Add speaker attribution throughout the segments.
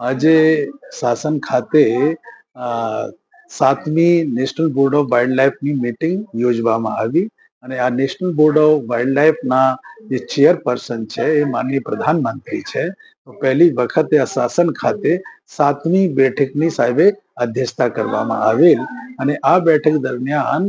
Speaker 1: આજે શાસન ખાતે 7મી નેશનલ બોર્ડ ઓફ વાઇલ્ડ લાઈફની મીટિંગ યોજવામાં આવી અને આ નેશનલ બોર્ડ ઓફ વાઇલ્ડ લાઈફના જે ચેરપર્સન છે એ માનનીય પ્રધાનમંત્રી છે. તો પહેલી વખતે આ શાસન ખાતે 7મી બેઠકની સાહેબે અધ્યક્ષતા કરવામાં આવેલ અને આ બેઠક દરમિયાન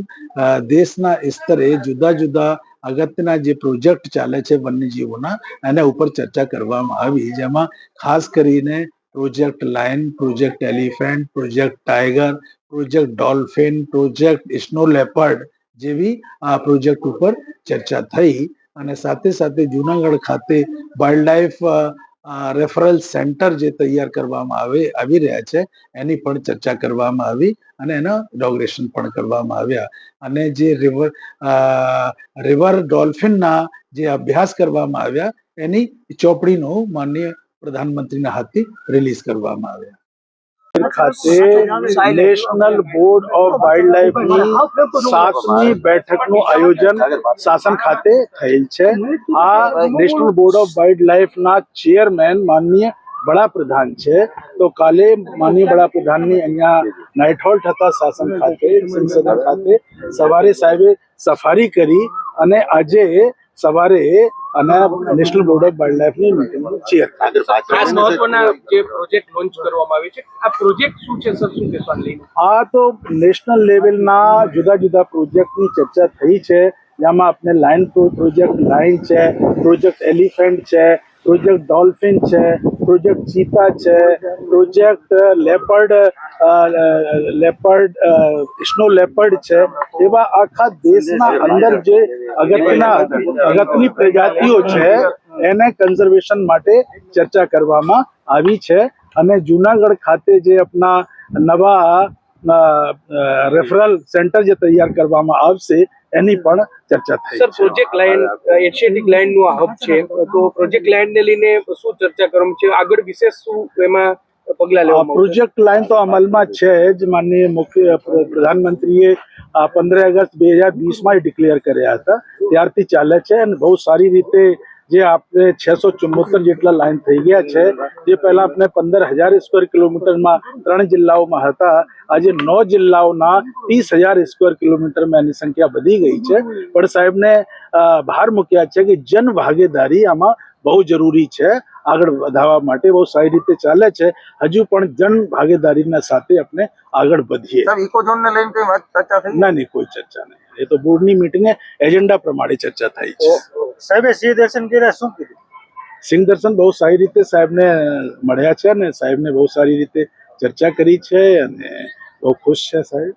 Speaker 1: દેશના સ્તરે જુદા જુદા અગત્યના જે પ્રોજેક્ટ ચાલે છે વન્યજીવોના એના ઉપર ચર્ચા કરવામાં આવી, જેમાં ખાસ કરીને project lion, project elephant, project tiger, project dolphin, project snow leopard જેવી આ પ્રોજેક્ટ ઉપર ચર્ચા થઈ અને સાથે સાથે જુનાગઢ ખાતે વાઇલ્ડ લાઈફ રેફરલ સેન્ટર જે તૈયાર કરવામાં આવી રહ્યા છે એની પણ ચર્ચા કરવામાં આવી અને એના ઇનોગ્રેશન પણ કરવામાં આવ્યા અને જે રિવર ડોલ્ફિનના જે અભ્યાસ કરવામાં આવ્યા એની ચોપડીનું માનનીય પ્રધાનમંત્રીના હાથથી રિલીઝ કરવામાં આવ્યા.
Speaker 2: ખાતે નેશનલ બોર્ડ ઓફ વાઇલ્ડ લાઈફની 7મી બેઠકનું આયોજન શાસન ખાતે થયેલ છે. આ નેશનલ બોર્ડ ઓફ વાઇલ્ડ લાઈફના ચેરમેન માનનીય વડાપ્રધાન છે. તો કાલે માનનીય વડાપ્રધાનની અહીંયા નાઇટ હોલ્ટ હતા શાસન ખાતે, સંસદ ખાતે સવારે સાહેબે સફારી કરી અને આજે સવારે અને નેશનલ બોર્ડ ઓફ વાઇલ્ડ લાઈફની મીટિંગ ચેર.
Speaker 3: ખાસ મહત્વના જે પ્રોજેક્ટ લોન્ચ કરવામાં આવ્યો છે, આ પ્રોજેક્ટ શું છે સર, શું કહેશો લઈને?
Speaker 2: આ તો નેશનલ લેવલના જુદા જુદા પ્રોજેક્ટની ચર્ચા થઈ છે, જેમાં આપણે લાયન પ્રોજેક્ટ લાયન છે, પ્રોજેક્ટ એલિફન્ટ છે, પ્રોજેક્ટ ડોલ્ફિન છે, પ્રોજેક્ટ ચીતા છે, પ્રોજેક્ટ લેપર્ડ સ્નો લેપર્ડ છે. એવા આખા દેશના અંદર જે અગત્યની પ્રજાતિઓ છે એને કન્ઝર્વેશન માટે ચર્ચા કરવામાં આવી છે અને જુનાગઢ ખાતે જે આપણા નવા રેફરલ સેન્ટર જે તૈયાર કરવામાં આવશે એની પણ ચર્ચા થઈ.
Speaker 3: સર, પ્રોજેક્ટ લાયન એશિયાટિક લાયનનું આ હબ છે, તો પ્રોજેક્ટ લાયનને લઈને શું ચર્ચા કરવામાં છે, આગળ વિશેષ શું એમાં પગલાં લેવામાં?
Speaker 2: પ્રોજેક્ટ લાયન તો અમલમાં છે જ. માનનીય મુખ્ય પ્રધાનમંત્રીએ 15 ઓગસ્ટ 2020માં ડિક્લેર કર્યા હતા, ત્યારથી ચાલે છે અને બહુ સારી રીતે જે આપણે 674 જેટલા લાઈન થઈ ગયા છે. જે પહેલા આપણે 15,000 સ્ક્વેર કિલોમીટરમાં 3 જિલ્લાઓમાં હતા, આજે 9 જિલ્લાઓના 30,000 સ્ક્વેર કિલોમીટરમાં એની સંખ્યા વધી ગઈ છે. પણ સાહેબને ભાર મૂક્યા છે કે જન ભાગીદારી આમાં બહુ જરૂરી છે. આગળ વધારવા માટે બહુ સારી રીતે ચાલે છે. હજુ પણ જન ભાગીદારીના સાથે આપણે આગળ વધીએ.
Speaker 4: ઇકોઝોનને લઈને કઈ વાત ચર્ચા થઈ?
Speaker 2: ના, નહીં, કોઈ ચર્ચા નહીં. એ તો બોર્ડની મીટિંગે એજન્ડા પ્રમાણે ચર્ચા થઈ છે.
Speaker 4: સાહેબે સિંહ દર્શન કર્યા, શું કીધું?
Speaker 2: સિંહ દર્શન બહુ સારી રીતે સાહેબને મળ્યા છે અને સાહેબને બહુ સારી રીતે ચર્ચા કરી છે અને બહુ ખુશ છે સાહેબ.